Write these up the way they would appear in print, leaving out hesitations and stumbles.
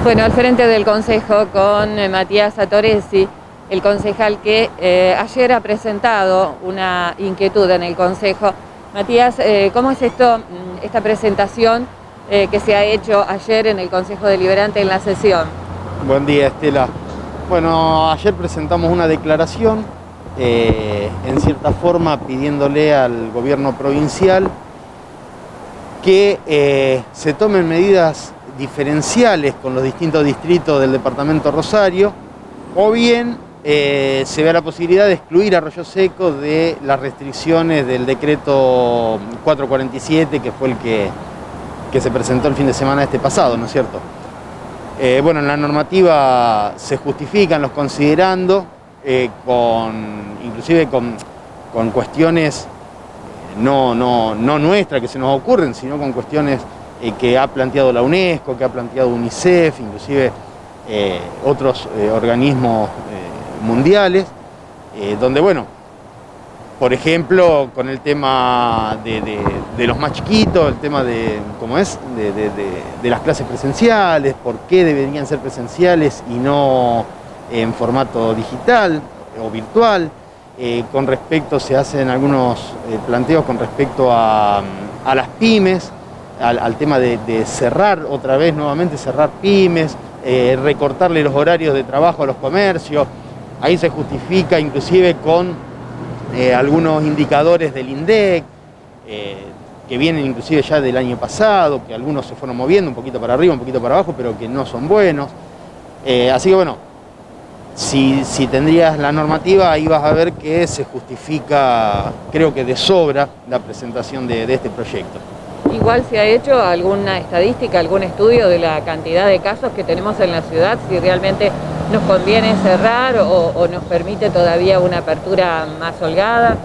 Bueno, al frente del Consejo con Matías Atoresi, el concejal que ayer ha presentado una inquietud en el Consejo. Matías, ¿cómo es esta presentación que se ha hecho ayer en el Consejo Deliberante en la sesión? Buen día, Estela. Bueno, ayer presentamos una declaración, en cierta forma pidiéndole al gobierno provincial que se tomen medidas diferenciales con los distintos distritos del departamento Rosario, o bien se vea la posibilidad de excluir a Arroyo Seco de las restricciones del decreto 447, que fue el que se presentó el fin de semana pasado, ¿no es cierto? Bueno, en la normativa se justifican los considerando, inclusive con cuestiones no nuestras que se nos ocurren, sino con cuestiones que ha planteado la UNESCO, que ha planteado UNICEF, inclusive otros organismos mundiales, donde, bueno, por ejemplo, con el tema de los más chiquitos, el tema de las clases presenciales, por qué deberían ser presenciales y no en formato digital o virtual. Con respecto, se hacen algunos planteos con respecto a las pymes, al tema de cerrar otra vez, nuevamente cerrar pymes, recortarle los horarios de trabajo a los comercios. Ahí se justifica inclusive con algunos indicadores del INDEC, que vienen inclusive ya del año pasado, que algunos se fueron moviendo un poquito para arriba, un poquito para abajo, pero que no son buenos. Así que bueno, si tendrías la normativa, ahí vas a ver que se justifica, creo que de sobra, la presentación de este proyecto. Igual se ha hecho alguna estadística, algún estudio de la cantidad de casos que tenemos en la ciudad, si realmente nos conviene cerrar o nos permite todavía una apertura más holgada.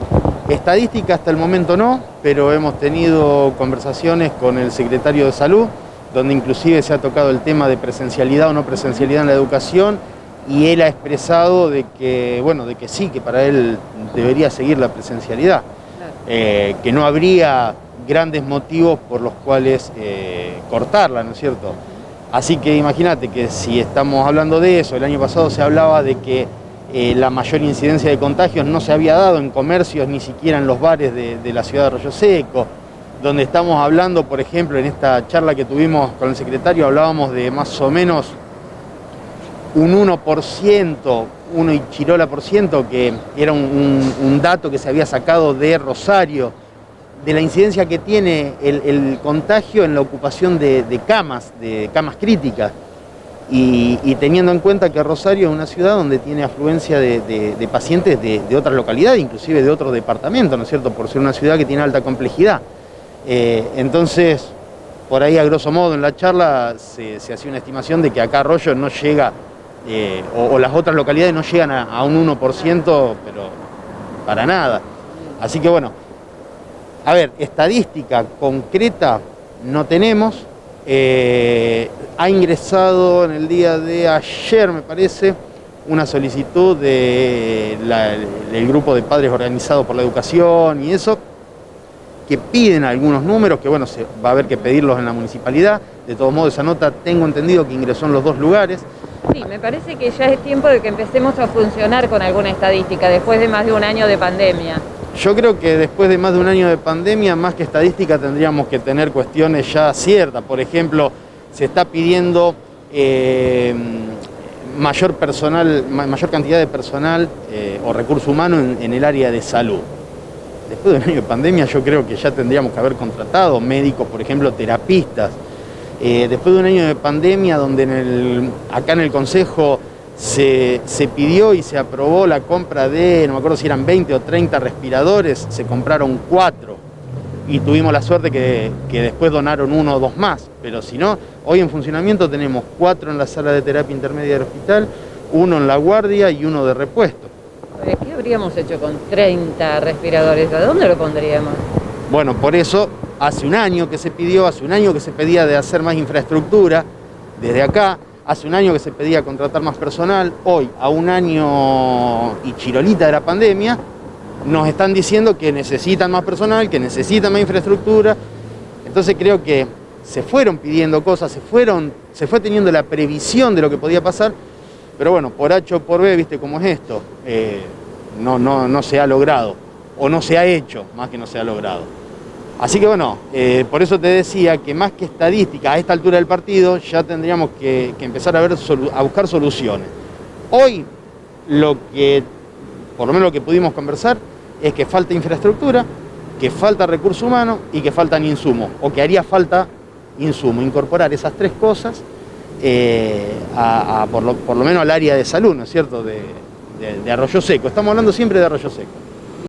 Estadística hasta el momento no, pero hemos tenido conversaciones con el secretario de Salud, donde inclusive se ha tocado el tema de presencialidad o no presencialidad en la educación, y él ha expresado de que, bueno, de que sí, que para él debería seguir la presencialidad, claro. Que no habría grandes motivos por los cuales cortarla, ¿no es cierto? Así que imagínate que si estamos hablando de eso, el año pasado se hablaba de que la mayor incidencia de contagios no se había dado en comercios, ni siquiera en los bares de la ciudad de Arroyo Seco, donde estamos hablando, por ejemplo, en esta charla que tuvimos con el secretario, hablábamos de más o menos un 1%, 1 y chirola por ciento, que era un dato que se había sacado de Rosario, de la incidencia que tiene el contagio en la ocupación de camas críticas, y teniendo en cuenta que Rosario es una ciudad donde tiene afluencia de pacientes de otras localidades, inclusive de otros departamentos, ¿no es cierto?, por ser una ciudad que tiene alta complejidad. Entonces, por ahí a grosso modo en la charla se hacía una estimación de que acá Arroyo no llega, o las otras localidades no llegan a un 1%, pero para nada. Así que bueno, a ver, estadística concreta no tenemos. Ha ingresado en el día de ayer, me parece, una solicitud del grupo de padres organizados por la educación y eso, que piden algunos números, que bueno, se va a haber que pedirlos en la municipalidad. De todos modos, esa nota tengo entendido que ingresó en los dos lugares. Sí, me parece que ya es tiempo de que empecemos a funcionar con alguna estadística después de más de un año de pandemia. Yo creo que después de más de un año de pandemia, más que estadística, tendríamos que tener cuestiones ya ciertas. Por ejemplo, se está pidiendo mayor cantidad de personal o recurso humano en el área de salud. Después de un año de pandemia, yo creo que ya tendríamos que haber contratado médicos, por ejemplo, terapistas. Después de un año de pandemia, donde acá en el Consejo se pidió y se aprobó la compra de, no me acuerdo si eran 20 o 30 respiradores, se compraron 4 y tuvimos la suerte que después donaron 1 o 2 más, pero si no, hoy en funcionamiento tenemos 4 en la sala de terapia intermedia del hospital, 1 en la guardia y 1 de repuesto. ¿Qué habríamos hecho con 30 respiradores? ¿A dónde lo pondríamos? Bueno, por eso hace un año que se pidió, hace un año que se pedía de hacer más infraestructura desde acá. Hace un año que se pedía contratar más personal. Hoy, a un año y chirolita de la pandemia, nos están diciendo que necesitan más personal, que necesitan más infraestructura. Entonces creo que se fueron pidiendo cosas, se fue teniendo la previsión de lo que podía pasar, pero bueno, por H o por B, viste cómo es esto, no se ha logrado, o no se ha hecho, más que no se ha logrado. Así que bueno, por eso te decía que más que estadística, a esta altura del partido, ya tendríamos que empezar a buscar soluciones. Hoy, por lo menos lo que pudimos conversar, es que falta infraestructura, que falta recurso humano y que faltan insumos, o que haría falta insumo, incorporar esas tres cosas por lo menos al área de salud, ¿no es cierto?, de Arroyo Seco. Estamos hablando siempre de Arroyo Seco.